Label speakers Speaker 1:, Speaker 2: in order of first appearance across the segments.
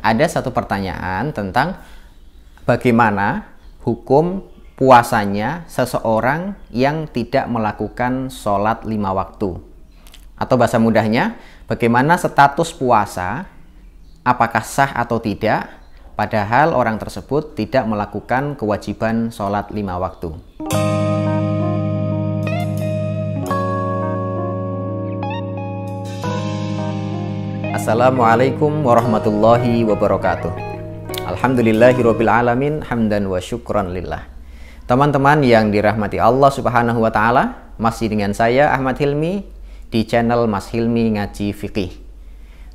Speaker 1: ada satu pertanyaan tentang bagaimana hukum puasanya seseorang yang tidak melakukan sholat 5 waktu. Atau bahasa mudahnya, bagaimana status puasa, apakah sah atau tidak, padahal orang tersebut tidak melakukan kewajiban sholat 5 waktu. Assalamualaikum warahmatullahi wabarakatuh. Alhamdulillahirabbil alamin, hamdan wa syukran lillah. Teman-teman yang dirahmati Allah Subhanahu wa taala, masih dengan saya Ahmad Hilmi di channel Mas Hilmi Ngaji Fikih.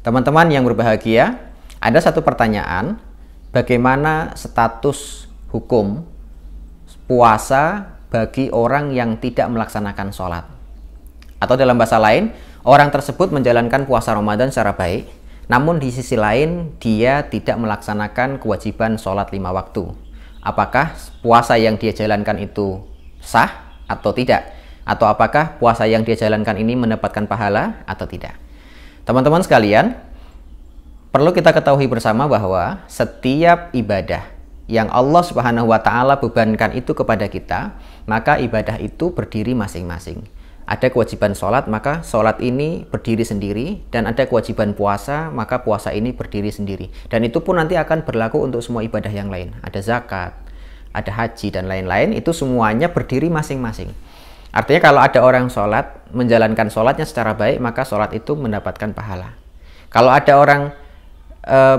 Speaker 1: Teman-teman yang berbahagia, ada satu pertanyaan, bagaimana status hukum puasa bagi orang yang tidak melaksanakan sholat? Atau dalam bahasa lain, orang tersebut menjalankan puasa Ramadan secara baik, namun di sisi lain dia tidak melaksanakan kewajiban sholat 5 waktu. Apakah puasa yang dia jalankan itu sah atau tidak? Atau apakah puasa yang dia jalankan ini mendapatkan pahala atau tidak? Teman-teman sekalian, perlu kita ketahui bersama bahwa setiap ibadah yang Allah Subhanahu wa taala bebankan itu kepada kita, maka ibadah itu berdiri masing-masing. Ada kewajiban sholat, maka sholat ini berdiri sendiri, dan ada kewajiban puasa, maka puasa ini berdiri sendiri. Dan itu pun nanti akan berlaku untuk semua ibadah yang lain. Ada zakat, ada haji, dan lain-lain, itu semuanya berdiri masing-masing. Artinya kalau ada orang sholat, menjalankan sholatnya secara baik, maka sholat itu mendapatkan pahala. Kalau ada orang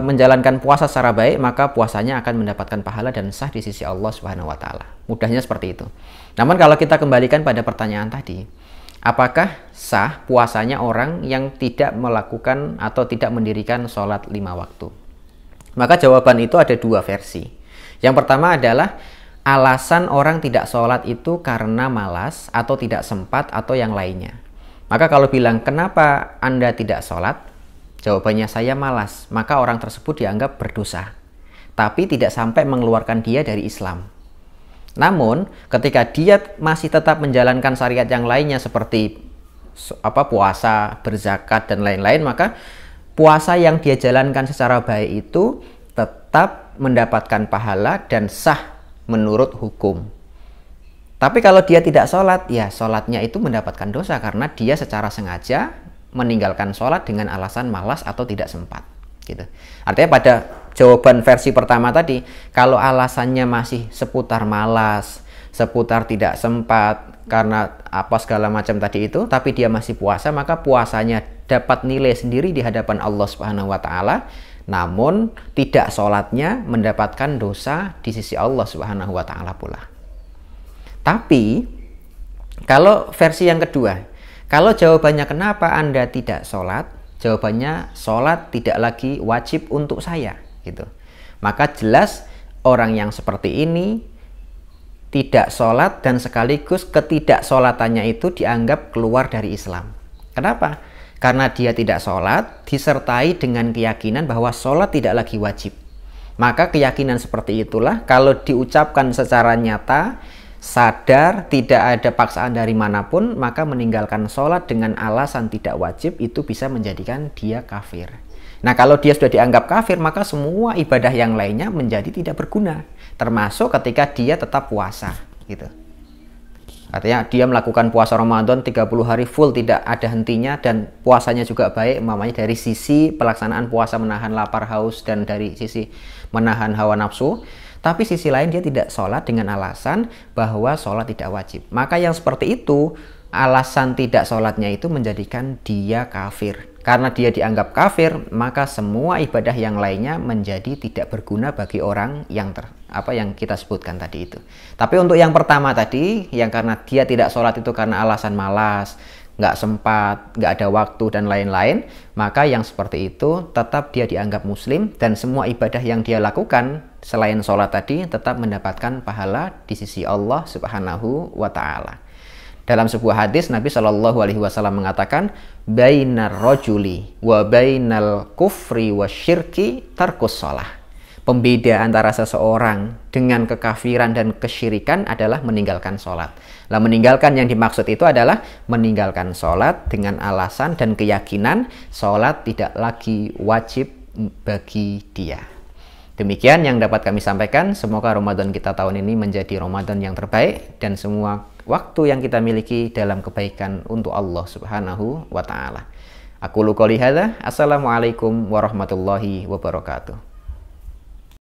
Speaker 1: menjalankan puasa secara baik, maka puasanya akan mendapatkan pahala dan sah di sisi Allah Subhanahu wa taala. Mudahnya seperti itu. Namun kalau kita kembalikan pada pertanyaan tadi, apakah sah puasanya orang yang tidak melakukan atau tidak mendirikan sholat 5 waktu? Maka jawaban itu ada dua versi. Yang pertama adalah alasan orang tidak sholat itu karena malas atau tidak sempat atau yang lainnya. Maka kalau bilang, kenapa Anda tidak sholat? Jawabannya, saya malas. Maka orang tersebut dianggap berdosa, tapi tidak sampai mengeluarkan dia dari Islam. Namun ketika dia masih tetap menjalankan syariat yang lainnya seperti puasa, berzakat, dan lain-lain, maka puasa yang dia jalankan secara baik itu tetap mendapatkan pahala dan sah menurut hukum. Tapi kalau dia tidak sholat, ya sholatnya itu mendapatkan dosa karena dia secara sengaja meninggalkan sholat dengan alasan malas atau tidak sempat. Gitu. Artinya pada jawaban versi pertama tadi, kalau alasannya masih seputar malas, seputar tidak sempat, karena apa segala macam tadi itu, tapi dia masih puasa, maka puasanya dapat nilai sendiri di hadapan Allah Subhanahu wa taala, namun tidak sholatnya mendapatkan dosa di sisi Allah Subhanahu wa taala pula. Tapi kalau versi yang kedua, kalau jawabannya kenapa Anda tidak sholat, jawabannya sholat tidak lagi wajib untuk saya, gitu. Maka jelas orang yang seperti ini tidak sholat dan sekaligus ketidaksolatannya itu dianggap keluar dari Islam. Kenapa? Karena dia tidak sholat disertai dengan keyakinan bahwa sholat tidak lagi wajib. Maka keyakinan seperti itulah kalau diucapkan secara nyata, sadar, tidak ada paksaan dari manapun, maka meninggalkan sholat dengan alasan tidak wajib itu bisa menjadikan dia kafir. Nah, kalau dia sudah dianggap kafir, maka semua ibadah yang lainnya menjadi tidak berguna, termasuk ketika dia tetap puasa, gitu. Artinya dia melakukan puasa Ramadan 30 hari full, tidak ada hentinya, dan puasanya juga baik, umpamanya dari sisi pelaksanaan puasa menahan lapar haus dan dari sisi menahan hawa nafsu. Tapi sisi lain dia tidak sholat dengan alasan bahwa sholat tidak wajib. Maka yang seperti itu, alasan tidak sholatnya itu menjadikan dia kafir. Karena dia dianggap kafir, maka semua ibadah yang lainnya menjadi tidak berguna bagi orang yang yang kita sebutkan tadi itu. Tapi untuk yang pertama tadi, yang karena dia tidak sholat itu karena alasan malas, nggak sempat, nggak ada waktu, dan lain-lain, maka yang seperti itu tetap dia dianggap muslim, dan semua ibadah yang dia lakukan selain sholat tadi tetap mendapatkan pahala di sisi Allah Subhanahu wa ta'ala. Dalam sebuah hadis, Nabi Shallallahu alaihi wasallam mengatakan, bainar rajuli wa bainal kufri wa syirki tarkus sholah. Pembeda antara seseorang dengan kekafiran dan kesyirikan adalah meninggalkan sholat. Nah, meninggalkan yang dimaksud itu adalah meninggalkan sholat dengan alasan dan keyakinan sholat tidak lagi wajib bagi dia. Demikian yang dapat kami sampaikan. Semoga Ramadan kita tahun ini menjadi Ramadan yang terbaik dan semua waktu yang kita miliki dalam kebaikan untuk Allah Subhanahu wa taala. Aku qouli hadza. Assalamualaikum warahmatullahi wabarakatuh.